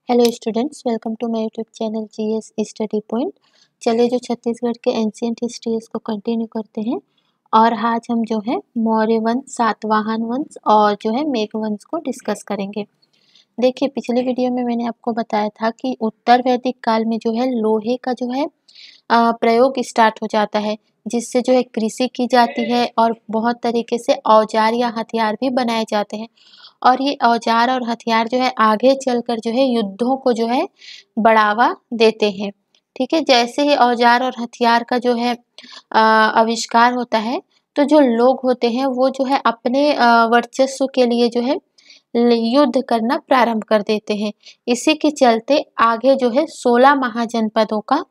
Hello students, welcome to my YouTube channel GS study point. चलिए जो छत्तीसगढ़ के ancient history को कंटिन्यू करते हैं। और आज हम जो है मौर्य वंश, सातवाहन वंश और जो है मेघ वंश को डिस्कस करेंगे। देखिए, पिछले वीडियो में मैंने आपको बताया था कि उत्तर वैदिक काल में जो है लोहे का जो है प्रयोग स्टार्ट हो जाता है, जिससे जो है कृषि की जाती है और बहुत तरीके से औजार या हथियार भी बनाए जाते हैं। और ये औजार और हथियार जो है आगे चलकर जो है युद्धों को जो है बढ़ावा देते हैं। ठीक है, जैसे ही औजार और हथियार का जो है आविष्कार होता है, तो जो लोग होते हैं वो जो है अपने वर्चस्व के लिए जो है युद्ध करना प्रारंभ कर देते हैं। इसी के चलते आगे जो है 16 महाजनपदों का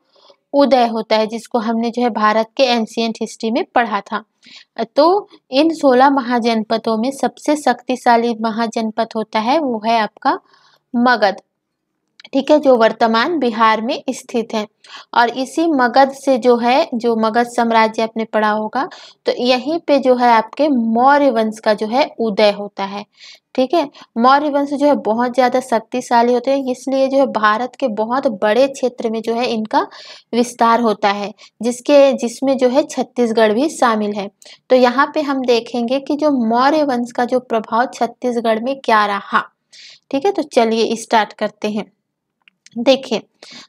उदय होता है, जिसको हमने जो है भारत के एंशिएंट हिस्ट्री में पढ़ा था। तो इन 16 महाजनपदों में सबसे शक्तिशाली महाजनपद होता है वो है आपका मगध। ठीक है, जो वर्तमान बिहार में स्थित है। और इसी मगध से जो है, जो मगध साम्राज्य आपने पढ़ा होगा, तो यहीं पे जो है आपके मौर्य वंश का जो है उदय होता है। ठीक है, मौर्य वंश जो है बहुत ज्यादा शक्तिशाली होते हैं, इसलिए जो है भारत के बहुत बड़े क्षेत्र में जो है इनका विस्तार होता है, जिसमें जो है छत्तीसगढ़ भी शामिल है। तो यहाँ पे हम देखेंगे कि जो मौर्य वंश का जो प्रभाव छत्तीसगढ़ में क्या रहा। ठीक है, तो चलिए स्टार्ट करते हैं। देखिए,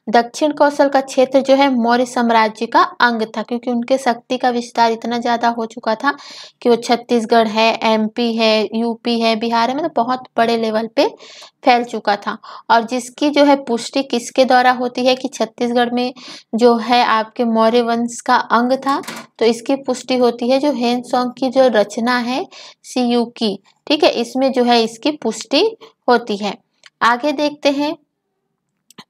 दक्षिण कौशल का क्षेत्र जो है मौर्य साम्राज्य का अंग था, क्योंकि उनके शक्ति का विस्तार इतना ज्यादा हो चुका था कि वो छत्तीसगढ़ है, एमपी है, यूपी है, बिहार है, मतलब बहुत बड़े लेवल पे फैल चुका था। और जिसकी जो है पुष्टि किसके द्वारा होती है कि छत्तीसगढ़ में जो है आपके मौर्य वंश का अंग था, तो इसकी पुष्टि होती है जो हेनसोंग की जो रचना है सीयू की। ठीक है, इसमें जो है इसकी पुष्टि होती है। आगे देखते हैं,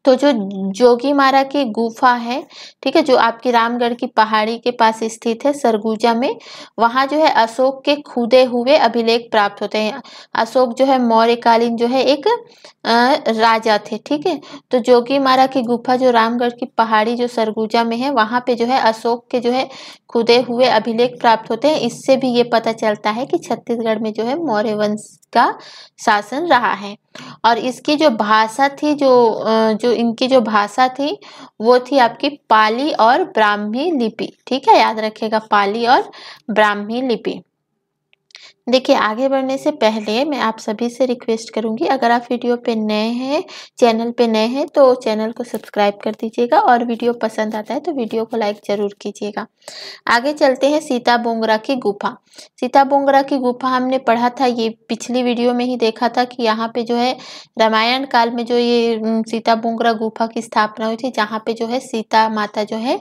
तो जो जोगीमारा की गुफा है, ठीक है, जो आपकी रामगढ़ की पहाड़ी के पास स्थित है सरगुजा में, वहां जो है अशोक के खुदे हुए अभिलेख प्राप्त होते हैं। अशोक जो है मौर्यकालीन जो है एक राजा थे। ठीक है, तो जोगीमारा की गुफा जो रामगढ़ की पहाड़ी जो सरगुजा में है, वहां पे जो है अशोक के जो है खुदे हुए अभिलेख प्राप्त होते हैं। इससे भी ये पता चलता है कि छत्तीसगढ़ में जो है मौर्य वंश का शासन रहा है। और इसकी जो भाषा थी, जो इनकी जो भाषा थी वो थी आपकी पाली और ब्राह्मी लिपि। ठीक है, याद रखिएगा, पाली और ब्राह्मी लिपि। देखिए, आगे बढ़ने से पहले मैं आप सभी से रिक्वेस्ट करूंगी, अगर आप वीडियो पे नए हैं, चैनल पे नए हैं, तो चैनल को सब्सक्राइब कर दीजिएगा और वीडियो पसंद आता है तो वीडियो को लाइक जरूर कीजिएगा। आगे चलते हैं, सीता बोंगरा की गुफा। सीता बोंगरा की गुफा हमने पढ़ा था, ये पिछली वीडियो में ही देखा था कि यहाँ पे जो है रामायण काल में जो ये सीता बोंगरा गुफा की स्थापना हुई थी, जहाँ पे जो है सीता माता जो है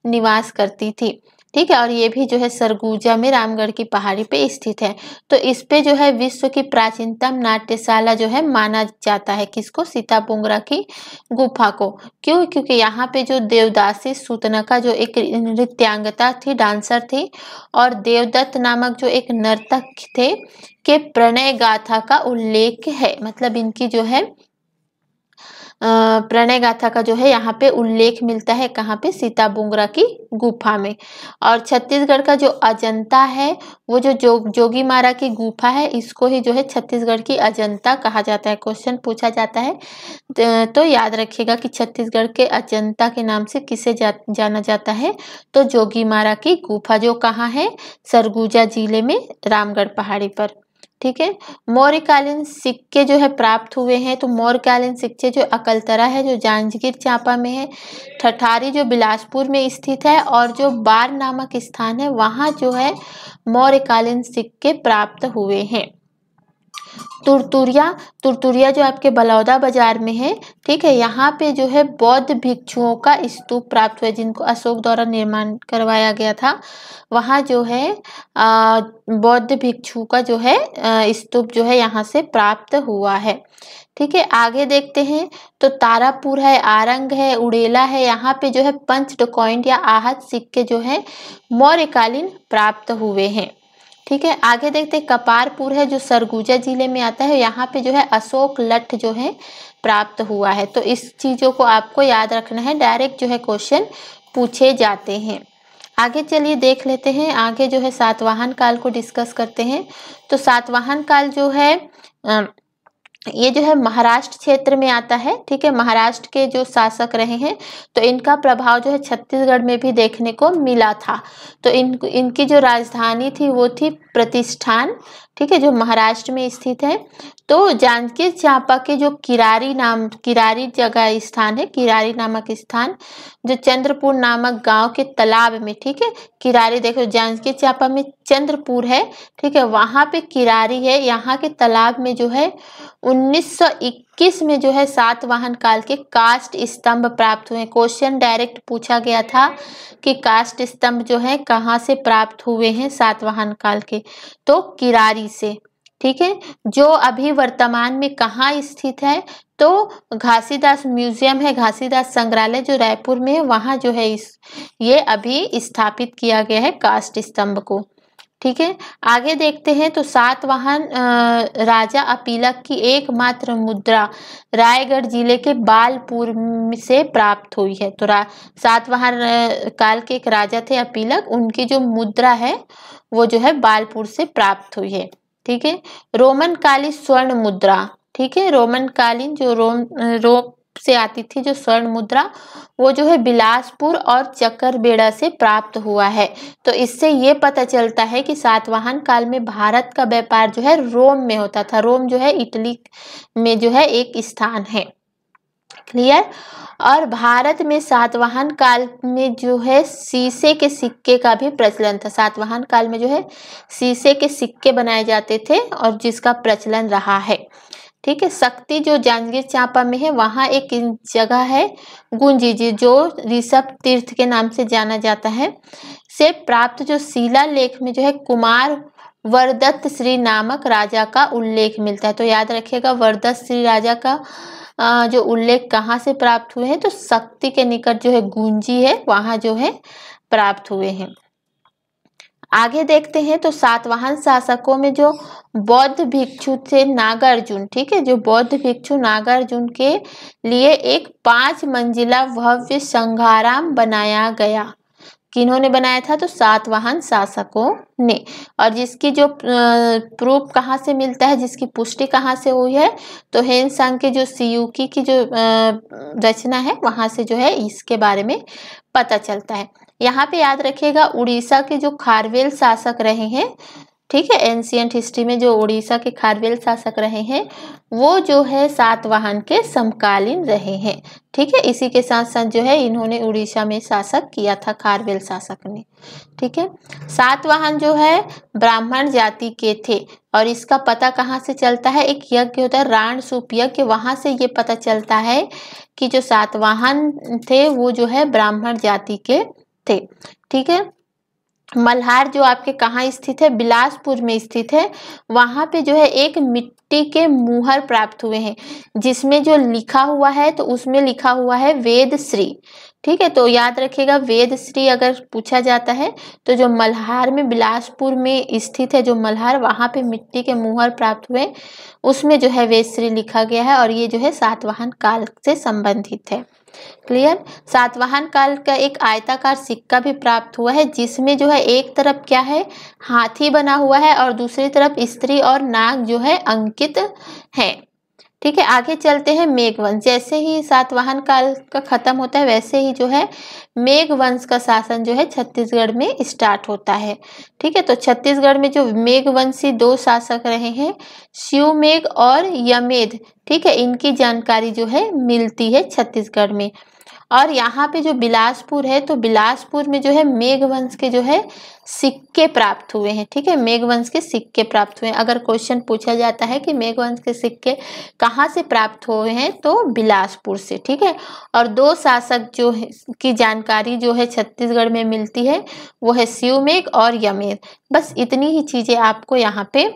निवास करती थी। ठीक है, और ये भी जो है सरगुजा में रामगढ़ की पहाड़ी पे स्थित है। तो इस पे जो है विश्व की प्राचीनतम नाट्यशाला जो है माना जाता है, किसको? सीता बोंगरा की गुफा को। क्यों? क्योंकि यहाँ पे जो देवदासी सूतनका जो एक नृत्यांगता थी, डांसर थी, और देवदत्त नामक जो एक नर्तक थे के प्रणय गाथा का उल्लेख है। मतलब इनकी जो है प्रणय गाथा का जो है यहाँ पे उल्लेख मिलता है, कहाँ पे? सीता बोंगरा की गुफा में। और छत्तीसगढ़ का जो अजंता है, वो जो जोगीमारा की गुफा है, इसको ही जो है छत्तीसगढ़ की अजंता कहा जाता है। क्वेश्चन पूछा जाता है तो याद रखिएगा कि छत्तीसगढ़ के अजंता के नाम से किसे जाना जाता है, तो जोगीमारा की गुफा, जो कहाँ है? सरगुजा जिले में, रामगढ़ पहाड़ी पर। ठीक है, मौर्यकालीन सिक्के जो है प्राप्त हुए हैं, तो मौर्यकालीन सिक्के जो अकलतरा है जो जांजगीर चांपा में है, ठठारी जो बिलासपुर में स्थित है, और जो बार नामक स्थान है वहां जो है मौर्यकालीन सिक्के प्राप्त हुए हैं। तुरतुरिया जो आपके बलौदा बाजार में है, ठीक है, यहाँ पे जो है बौद्ध भिक्षुओं का स्तूप प्राप्त हुआ, जिनको अशोक द्वारा निर्माण करवाया गया था। वहाँ जो है बौद्ध भिक्षु का जो है स्तूप जो है यहाँ से प्राप्त हुआ है। ठीक है, आगे देखते हैं, तो तारापुर है, आरंग है, उड़ेला है, यहाँ पे जो है पंच कॉइन या आहत सिक्के जो है मौर्यकालीन प्राप्त हुए हैं। ठीक है, आगे देखते हैं, कपारपुर है जो सरगुजा जिले में आता है, यहाँ पे जो है अशोक लठ जो है प्राप्त हुआ है। तो इस चीजों को आपको याद रखना है, डायरेक्ट जो है क्वेश्चन पूछे जाते हैं। आगे चलिए देख लेते हैं, आगे जो है सातवाहन काल को डिस्कस करते हैं। तो सातवाहन काल जो है ये जो है महाराष्ट्र क्षेत्र में आता है, ठीक है। महाराष्ट्र के जो शासक रहे हैं तो इनका प्रभाव जो है छत्तीसगढ़ में भी देखने को मिला था। तो इनकी जो राजधानी थी वो थी प्रतिष्ठान, ठीक है, जो महाराष्ट्र में स्थित है। तो जांजगीर चांपा के जो किरारी जगह स्थान है, किरारी नामक स्थान जो चंद्रपुर नामक गांव के तालाब में, ठीक है, किरारी देखो जांजगीर चांपा में चंद्रपुर है, ठीक है, वहां पे किरारी है। यहाँ के तालाब में जो है 1921 में जो है सातवाहन काल के काष्ठ स्तंभ प्राप्त हुए। क्वेश्चन डायरेक्ट पूछा गया था कि काष्ठ स्तंभ जो है कहाँ से प्राप्त हुए हैं सातवाहन काल के, तो किरारी से, ठीक है। जो अभी वर्तमान में कहाँ स्थित है, तो घासीदास म्यूजियम है, घासीदास संग्रहालय जो रायपुर में है, वहाँ जो है ये अभी स्थापित किया गया है काष्ठ स्तंभ को, ठीक है। आगे देखते हैं तो सातवाहन राजा अपीलक की एकमात्र मुद्रा रायगढ़ जिले के बालपुर से प्राप्त हुई है। तो सातवाहन काल के एक राजा थे अपीलक, उनकी जो मुद्रा है वो जो है बालपुर से प्राप्त हुई है, ठीक है। रोमन कालीन स्वर्ण मुद्रा, ठीक है, रोमन कालीन जो रोम से आती थी जो स्वर्ण मुद्रा, वो जो है बिलासपुर और चक्करबेड़ा से प्राप्त हुआ है। तो इससे ये पता चलता है कि सातवाहन काल में भारत का व्यापार जो है रोम में होता था। रोम जो है इटली में जो है एक स्थान है, क्लियर। और भारत में सातवाहन काल में जो है शीशे के सिक्के का भी प्रचलन था। सातवाहन काल में जो है शीशे के सिक्के बनाए जाते थे और जिसका प्रचलन रहा है, ठीक है। शक्ति जो जांजगीर चांपा में है, वहाँ एक जगह है गुंजी जी जो ऋषभ तीर्थ के नाम से जाना जाता है, से प्राप्त जो शिलालेख में जो है कुमार वरदत्त श्री नामक राजा का उल्लेख मिलता है। तो याद रखिएगा वरदत्त श्री राजा का जो उल्लेख कहाँ से प्राप्त हुए हैं, तो शक्ति के निकट जो है गुंजी है, वहाँ जो है प्राप्त हुए हैं। आगे देखते हैं तो सातवाहन शासकों में जो बौद्ध भिक्षु थे नागार्जुन, ठीक है, जो बौद्ध भिक्षु नागार्जुन के लिए एक 5 मंजिला भव्य संघाराम बनाया गया। किन्होंने बनाया था, तो सातवाहन शासकों ने। और जिसकी जो प्रूफ कहाँ से मिलता है, जिसकी पुष्टि कहाँ से हुई है, तो हेनसांग के जो सियूकी की जो रचना है वहां से जो है इसके बारे में पता चलता है। यहाँ पे याद रखिएगा उड़ीसा के जो खारवेल शासक रहे हैं, ठीक है, एंशियंट हिस्ट्री में जो उड़ीसा के खारवेल शासक रहे हैं वो जो है सातवाहन के समकालीन रहे हैं, ठीक है। इसी के साथ साथ जो है इन्होंने उड़ीसा में शासक किया था, खारवेल शासक ने, ठीक है। सातवाहन जो है ब्राह्मण जाति के थे और इसका पता कहाँ से चलता है, एक यज्ञ होता है राण सूप यज्ञ, वहां से ये पता चलता है कि जो सातवाहन थे वो जो है ब्राह्मण जाति के थे, ठीक है। मल्हार जो आपके कहाँ स्थित है, बिलासपुर में स्थित है। वहां पे जो है एक मिट्टी के मुहर प्राप्त हुए हैं जिसमें जो लिखा हुआ है तो उसमें लिखा हुआ है वेद श्री, ठीक है। तो याद रखिएगा वेद श्री अगर पूछा जाता है तो जो मल्हार में बिलासपुर में स्थित है जो मल्हार, वहां पे मिट्टी के मुहर प्राप्त हुए, उसमें जो है वेद श्री लिखा गया है और ये जो है सातवाहन काल से संबंधित है, क्लियर। सातवाहन काल का एक आयताकार सिक्का भी प्राप्त हुआ है जिसमें जो है एक तरफ क्या है हाथी बना हुआ है और दूसरी तरफ स्त्री और नाग जो है अंकित है, ठीक है। आगे चलते हैं मेघवंश। जैसे ही सातवाहन काल का खत्म होता है वैसे ही जो है मेघवंश का शासन जो है छत्तीसगढ़ में स्टार्ट होता है, ठीक है। तो छत्तीसगढ़ में जो मेघवंशी 2 शासक रहे हैं शिवमेघ और यमेध, ठीक है, इनकी जानकारी जो है मिलती है छत्तीसगढ़ में। और यहाँ पे जो बिलासपुर है तो बिलासपुर में जो है मेघवंश के जो है सिक्के प्राप्त हुए हैं, ठीक है, मेघवंश के सिक्के प्राप्त हुए हैं। अगर क्वेश्चन पूछा जाता है कि मेघवंश के सिक्के कहाँ से प्राप्त हुए हैं, तो बिलासपुर से, ठीक है। और 2 शासक जो है की जानकारी जो है छत्तीसगढ़ में मिलती है वो है शिवमेघ और यमेध। बस इतनी ही चीजें आपको यहाँ पे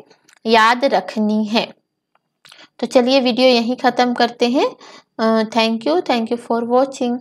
याद रखनी है। तो चलिए वीडियो यहीं ख़त्म करते हैं। Thank you for watching.